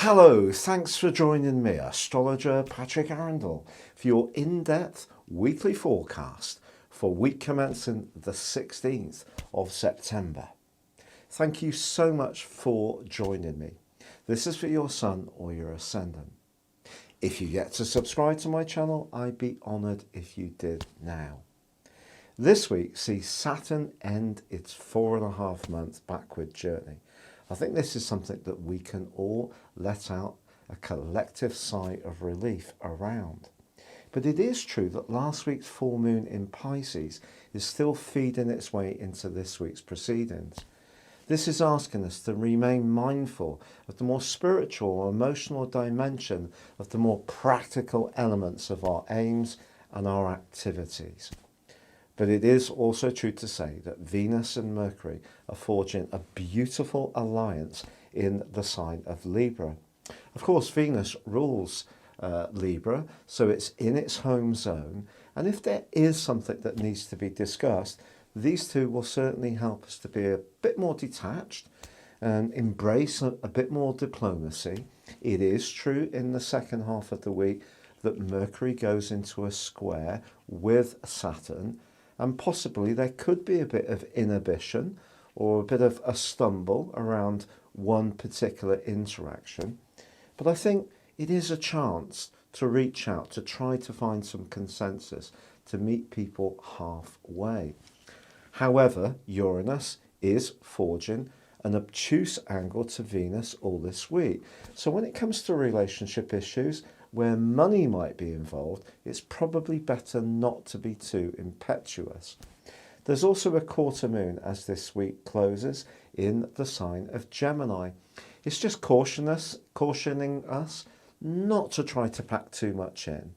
Hello, thanks for joining me, Astrologer Patrick Arundell, for your in-depth weekly forecast for week commencing the 16th of September. Thank you so much for joining me. This is for your sun or your ascendant. If you yet to subscribe to my channel, I'd be honoured if you did now. This week sees Saturn end its 4.5 month backward journey. I think this is something that we can all let out a collective sigh of relief around. But it is true that last week's full moon in Pisces is still feeding its way into this week's proceedings. This is asking us to remain mindful of the more spiritual or emotional dimension of the more practical elements of our aims and our activities. But it is also true to say that Venus and Mercury are forging a beautiful alliance in the sign of Libra. Of course, Venus rules Libra, so it's in its home zone. And if there is something that needs to be discussed, these two will certainly help us to be a bit more detached and embrace a bit more diplomacy. It is true in the second half of the week that Mercury goes into a square with Saturn, and possibly there could be a bit of inhibition or a bit of a stumble around one particular interaction. But I think it is a chance to reach out, to try to find some consensus, to meet people halfway. However, Uranus is forging an obtuse angle to Venus all this week. So when it comes to relationship issues where money might be involved, it's probably better not to be too impetuous. There's also a quarter moon as this week closes in the sign of Gemini. It's just cautioning us not to try to pack too much in.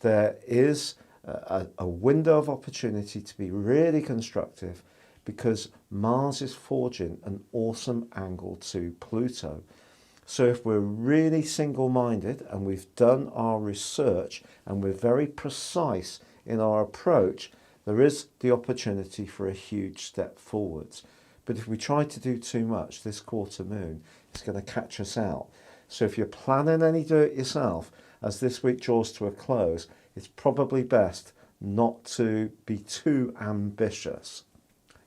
There is a window of opportunity to be really constructive because Mars is forging an awesome angle to Pluto. So if we're really single-minded and we've done our research and we're very precise in our approach, there is the opportunity for a huge step forwards. But if we try to do too much, this quarter moon is going to catch us out. So if you're planning any do-it-yourself, as this week draws to a close, it's probably best not to be too ambitious.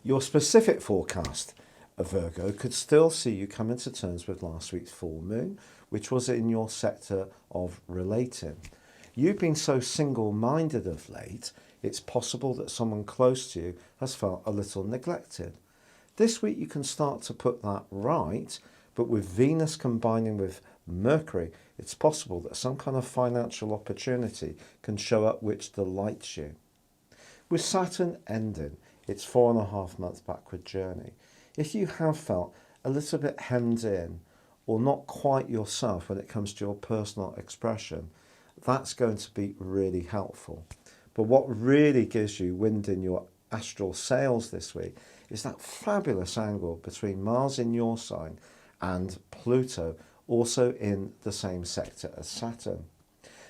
Your specific forecast, a Virgo, could still see you coming to terms with last week's full moon, which was in your sector of relating. You've been so single-minded of late, it's possible that someone close to you has felt a little neglected. This week you can start to put that right, but with Venus combining with Mercury, it's possible that some kind of financial opportunity can show up which delights you. With Saturn ending its 4.5 month backward journey, if you have felt a little bit hemmed in or not quite yourself when it comes to your personal expression, that's going to be really helpful. But what really gives you wind in your astral sails this week is that fabulous angle between Mars in your sign and Pluto, also in the same sector as Saturn.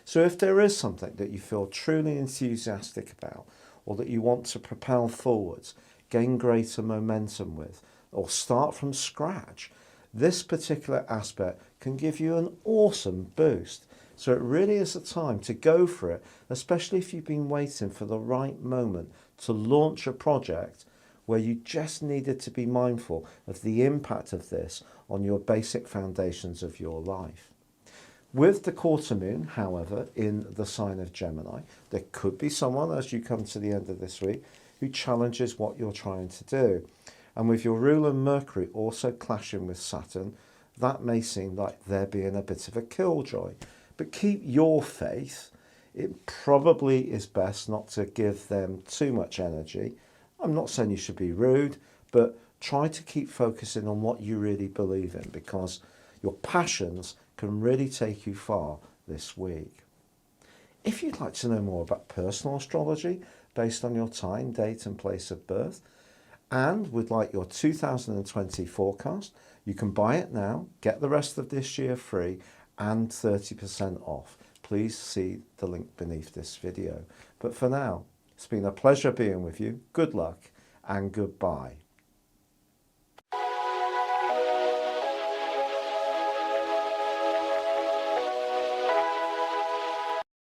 So if there is something that you feel truly enthusiastic about, or that you want to propel forwards, gain greater momentum with, or start from scratch, this particular aspect can give you an awesome boost. So it really is a time to go for it, especially if you've been waiting for the right moment to launch a project where you just needed to be mindful of the impact of this on your basic foundations of your life. With the quarter moon, however, in the sign of Gemini, there could be someone as you come to the end of this week who challenges what you're trying to do. And with your ruler Mercury also clashing with Saturn, that may seem like there being a bit of a killjoy. But keep your faith. It probably is best not to give them too much energy. I'm not saying you should be rude, but try to keep focusing on what you really believe in, because your passions can really take you far this week. If you'd like to know more about personal astrology based on your time, date and place of birth, and would like your 2020 forecast, you can buy it now, get the rest of this year free and 30% off. Please see the link beneath this video. But for now, it's been a pleasure being with you. Good luck and goodbye.